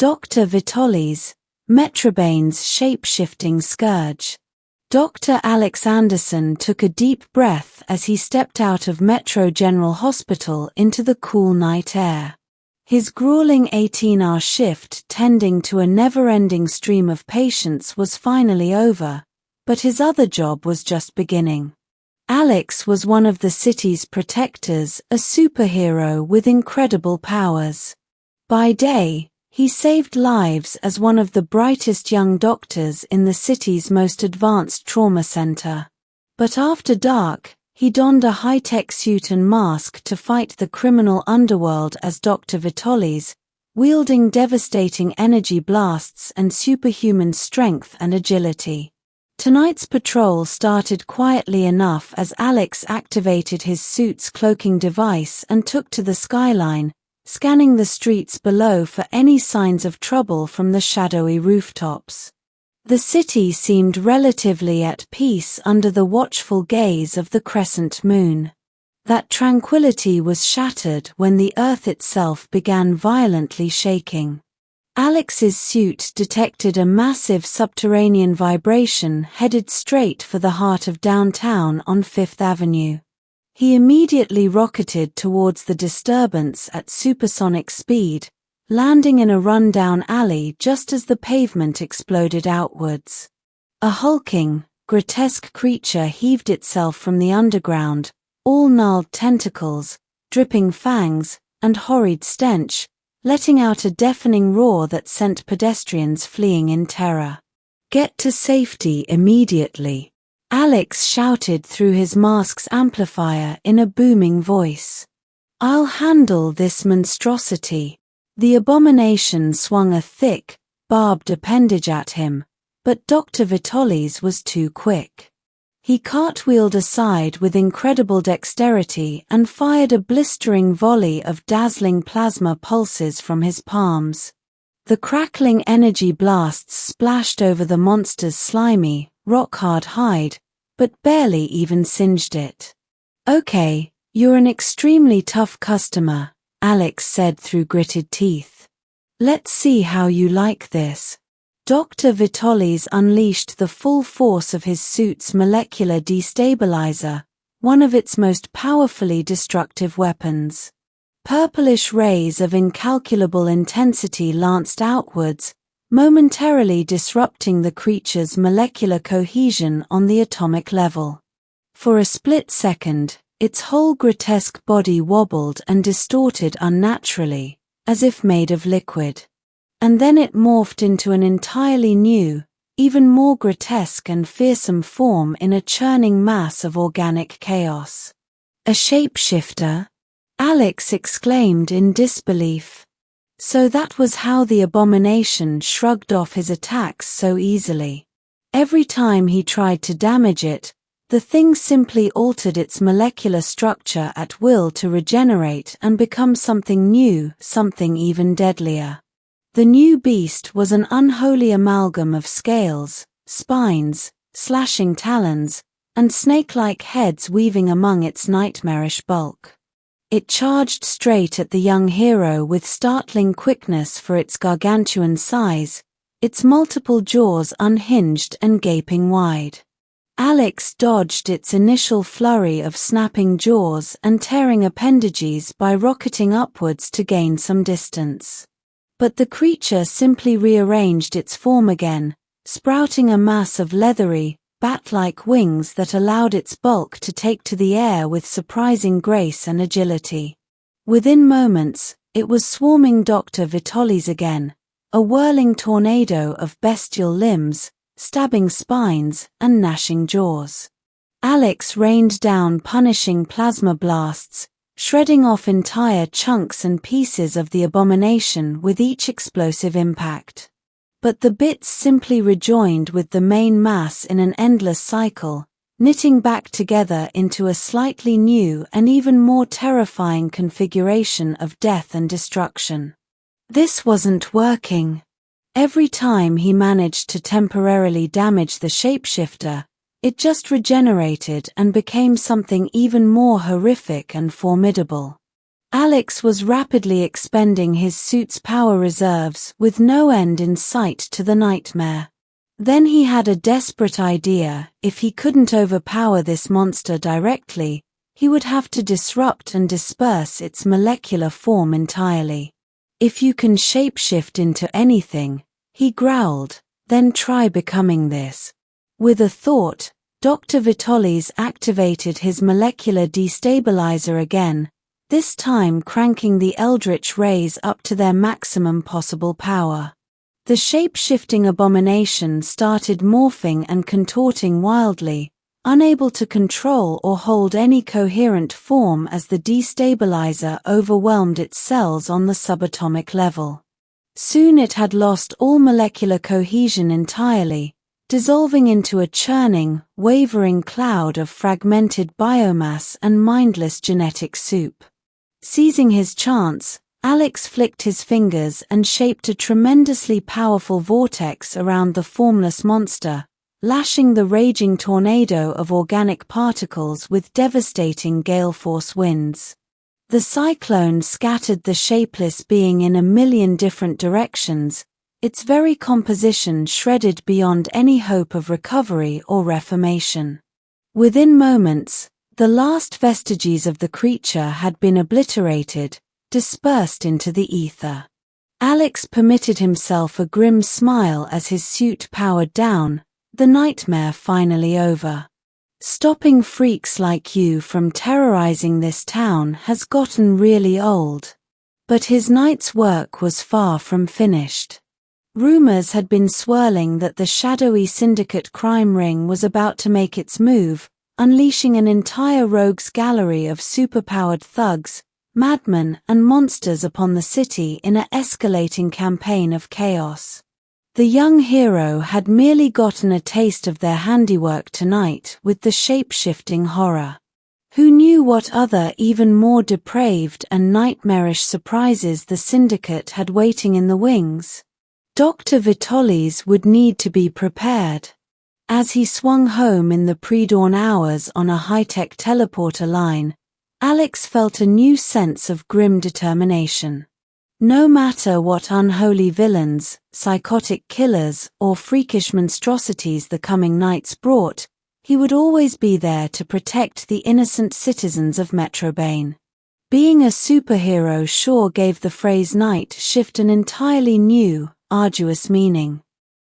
Doctor Vitalis, Metrobane's shapeshifting Scourge. Dr. Alex Anderson took a deep breath as he stepped out of Metro General Hospital into the cool night air. His grueling 18-hour shift tending to a never-ending stream of patients was finally over, but his other job was just beginning. Alex was one of the city's protectors, a superhero with incredible powers. By day, he saved lives as one of the brightest young doctors in the city's most advanced trauma center. But after dark, he donned a high-tech suit and mask to fight the criminal underworld as Dr. Vitalis, wielding devastating energy blasts and superhuman strength and agility. Tonight's patrol started quietly enough as Alex activated his suit's cloaking device and took to the skyline, scanning the streets below for any signs of trouble from the shadowy rooftops. The city seemed relatively at peace under the watchful gaze of the crescent moon. That tranquility was shattered when the earth itself began violently shaking. Alex's suit detected a massive subterranean vibration headed straight for the heart of downtown on Fifth Avenue. He immediately rocketed towards the disturbance at supersonic speed, landing in a run-down alley just as the pavement exploded outwards. A hulking, grotesque creature heaved itself from the underground, all gnarled tentacles, dripping fangs, and horrid stench, letting out a deafening roar that sent pedestrians fleeing in terror. "Get to safety immediately," Alex shouted through his mask's amplifier in a booming voice. "I'll handle this monstrosity." The abomination swung a thick, barbed appendage at him, but Dr. Vitalis was too quick. He cartwheeled aside with incredible dexterity and fired a blistering volley of dazzling plasma pulses from his palms. The crackling energy blasts splashed over the monster's slimy, rock-hard hide, but barely even singed it. "Okay, you're an extremely tough customer," Alex said through gritted teeth. "Let's see how you like this." Dr. Vitalis unleashed the full force of his suit's molecular destabilizer, one of its most powerfully destructive weapons. Purplish rays of incalculable intensity lanced outwards, momentarily disrupting the creature's molecular cohesion on the atomic level. For a split second, its whole grotesque body wobbled and distorted unnaturally, as if made of liquid. And then it morphed into an entirely new, even more grotesque and fearsome form in a churning mass of organic chaos. "A shapeshifter?" Alex exclaimed in disbelief. So that was how the abomination shrugged off his attacks so easily. Every time he tried to damage it, the thing simply altered its molecular structure at will to regenerate and become something new, something even deadlier. The new beast was an unholy amalgam of scales, spines, slashing talons, and snake-like heads weaving among its nightmarish bulk. It charged straight at the young hero with startling quickness for its gargantuan size, its multiple jaws unhinged and gaping wide. Alex dodged its initial flurry of snapping jaws and tearing appendages by rocketing upwards to gain some distance. But the creature simply rearranged its form again, sprouting a mass of leathery, bat-like wings that allowed its bulk to take to the air with surprising grace and agility. Within moments, it was swarming Dr. Vitalis again, a whirling tornado of bestial limbs, stabbing spines, and gnashing jaws. Alex rained down punishing plasma blasts, shredding off entire chunks and pieces of the abomination with each explosive impact. But the bits simply rejoined with the main mass in an endless cycle, knitting back together into a slightly new and even more terrifying configuration of death and destruction. This wasn't working. Every time he managed to temporarily damage the shapeshifter, it just regenerated and became something even more horrific and formidable. Alex was rapidly expending his suit's power reserves with no end in sight to the nightmare. Then he had a desperate idea. If he couldn't overpower this monster directly, he would have to disrupt and disperse its molecular form entirely. If you can shapeshift into anything, he growled, then try becoming this. With a thought, Dr. Vitalis activated his molecular destabilizer again, this time cranking the eldritch rays up to their maximum possible power. The shape-shifting abomination started morphing and contorting wildly, unable to control or hold any coherent form as the destabilizer overwhelmed its cells on the subatomic level. Soon it had lost all molecular cohesion entirely, dissolving into a churning, wavering cloud of fragmented biomass and mindless genetic soup. Seizing his chance, Alex flicked his fingers and shaped a tremendously powerful vortex around the formless monster, lashing the raging tornado of organic particles with devastating gale-force winds. The cyclone scattered the shapeless being in a million different directions, its very composition shredded beyond any hope of recovery or reformation. Within moments, the last vestiges of the creature had been obliterated, dispersed into the ether. Alex permitted himself a grim smile as his suit powered down, the nightmare finally over. Stopping freaks like you from terrorizing this town has gotten really old. But his night's work was far from finished. Rumors had been swirling that the shadowy Syndicate crime ring was about to make its move, unleashing an entire rogues gallery of superpowered thugs, madmen and monsters upon the city in an escalating campaign of chaos. The young hero had merely gotten a taste of their handiwork tonight with the shape-shifting horror. Who knew what other even more depraved and nightmarish surprises the Syndicate had waiting in the wings? Dr. Vitalis would need to be prepared. As he swung home in the pre-dawn hours on a high-tech teleporter line, Alex felt a new sense of grim determination. No matter what unholy villains, psychotic killers, or freakish monstrosities the coming nights brought, he would always be there to protect the innocent citizens of Metrobane. Being a superhero sure gave the phrase night shift an entirely new, arduous meaning.